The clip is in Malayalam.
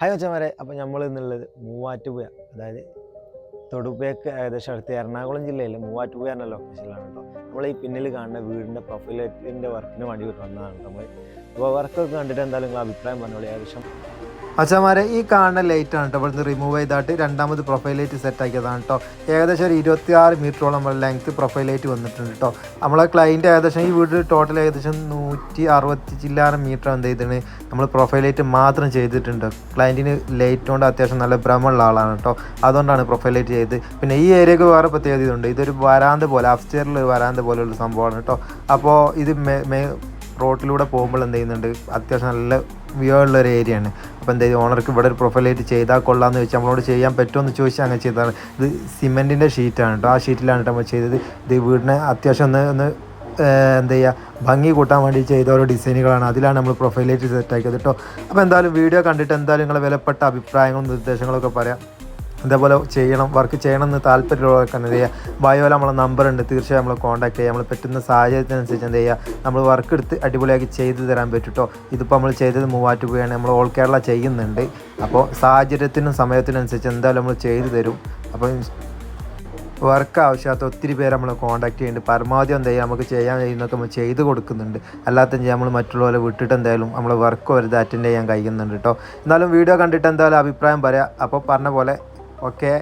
ഹായ് മച്ചന്മാരെ, അപ്പോൾ നമ്മൾ ഇന്നുള്ളത് മൂവാറ്റുപുഴ, അതായത് തൊടുപുഴയ്ക്ക് ഏകദേശം അടുത്ത് എറണാകുളം ജില്ലയിൽ മൂവാറ്റുപുഴ എന്ന ലൊക്കേഷനിലാണ് കേട്ടോ. നമ്മൾ ഈ പിന്നിൽ കാണുന്ന വീടിൻ്റെ പ്രൊഫൈലിൻ്റെ വർക്കിന് വേണ്ടി വന്നതാണ് നമ്മൾ. അപ്പോൾ വർക്കൊക്കെ കണ്ടിട്ട് എന്തായാലും നിങ്ങൾ അഭിപ്രായം പറഞ്ഞോളൂ. ഏകദേശം അച്ഛന്മാരെ ഈ കാണുന്ന ലൈറ്റാണ് കേട്ടോ ഇവിടുന്ന് റിമൂവ് ചെയ്തായിട്ട് രണ്ടാമത് പ്രൊഫൈൽ ലൈറ്റ് സെറ്റ് ആക്കിയതാണ് കേട്ടോ. ഏകദേശം ഒരു 26 മീറ്ററോളം നമ്മൾ ലെങ്ത്ത് പ്രൊഫൈൽ ലൈറ്റ് വന്നിട്ടുണ്ട് കേട്ടോ. നമ്മളെ ക്ലൈൻറ്റ് ഏകദേശം ഈ വീട് ടോട്ടൽ ഏകദേശം 160 ചില്ലാനം മീറ്റർ എന്ത് ചെയ്തിട്ടുണ്ട് നമ്മൾ പ്രൊഫൈൽ ലൈറ്റ് മാത്രം ചെയ്തിട്ടുണ്ട്. ക്ലൈൻറ്റിന് ലൈറ്റ് കൊണ്ട് അത്യാവശ്യം നല്ല ഭ്രമമുള്ള ആളാണ് കേട്ടോ, അതുകൊണ്ടാണ് പ്രൊഫൈൽ ലൈറ്റ് ചെയ്ത്. പിന്നെ ഈ ഏരിയക്ക് വേറെ പ്രത്യേകത ഉണ്ട്, ഇതൊരു വരാന്ത പോലെ അപ്സ്റ്റെയറിൽ ഒരു വരാന്ത പോലെയുള്ള സംഭവമാണ് കേട്ടോ. അപ്പോൾ ഇത് റോട്ടിലൂടെ പോകുമ്പോൾ എന്ത് ചെയ്യുന്നുണ്ട്, അത്യാവശ്യം നല്ല വ്യൂ ഉള്ളൊരു ഏരിയയാണ്. അപ്പോൾ എന്ത് ചെയ്യും, ഓണർക്ക് ഇവിടെ ഒരു പ്രൊഫൈലായിട്ട് ചെയ്താൽ കൊള്ളാമെന്ന് ചോദിച്ചാൽ നമ്മളോട് ചെയ്യാൻ പറ്റുമെന്ന് ചോദിച്ചാൽ അങ്ങനെ ചെയ്തതാണ്. ഇത് സിമെൻറ്റിൻ്റെ ഷീറ്റാണ് കേട്ടോ, ആ ഷീറ്റിലാണ് നമ്മൾ ചെയ്തത്. ഇത് വീടിനെ അത്യാവശ്യം ഒന്ന് എന്താ ചെയ്യുക, ഭംഗി കൂട്ടാൻ വേണ്ടി ചെയ്ത ഓരോ ഡിസൈനുകളാണ്, അതിലാണ് നമ്മൾ പ്രൊഫൈലായിട്ട് സെറ്റാക്കിയത് കേട്ടോ. അപ്പോൾ എന്തായാലും വീഡിയോ കണ്ടിട്ട് എന്തായാലും നിങ്ങളെ വിലപ്പെട്ട അഭിപ്രായങ്ങളും നിർദ്ദേശങ്ങളൊക്കെ പറയാം. അതേപോലെ വർക്ക് ചെയ്യണം എന്ന് താല്പര്യമുള്ളവർക്ക് എന്ത് ചെയ്യുക, ബയോയിൽ നമ്മളെ നമ്പറുണ്ട്, തീർച്ചയായും നമ്മൾ കോൺടാക്ട് ചെയ്യുക. നമ്മൾ പറ്റുന്ന സാഹചര്യത്തിനനുസരിച്ച് എന്ത് ചെയ്യുക, നമ്മൾ വർക്ക് എടുത്ത് അടിപൊളിയാക്കി ചെയ്ത് തരാൻ പറ്റും കേട്ടോ. ഇതിപ്പോൾ നമ്മൾ ചെയ്തത് മൂവാറ്റുപുഴയാണ്, നമ്മൾ ഓൾ കേരള ചെയ്യുന്നുണ്ട്. അപ്പോൾ സാഹചര്യത്തിനും സമയത്തിനനുസരിച്ച് എന്തായാലും നമ്മൾ ചെയ്തു തരും. അപ്പോൾ വർക്ക് ആവശ്യമാത്ത ഒത്തിരി പേര് നമ്മൾ കോൺടാക്ട് ചെയ്യുന്നുണ്ട്. പരമാവധി എന്താ ചെയ്യുക, നമുക്ക് ചെയ്യാൻ കഴിയുന്നതൊക്കെ നമ്മൾ ചെയ്ത് കൊടുക്കുന്നുണ്ട്. അല്ലാത്ത നമ്മൾ മറ്റുള്ളവരെ വിട്ടിട്ട് എന്തായാലും നമ്മൾ വർക്ക് വരുന്നത് അറ്റൻഡ് ചെയ്യാൻ കഴിയുന്നുണ്ട് കേട്ടോ. എന്നാലും വീഡിയോ കണ്ടിട്ട് എന്തായാലും അഭിപ്രായം പറയാം. അപ്പോൾ പറഞ്ഞ പോലെ ഓക്കെ.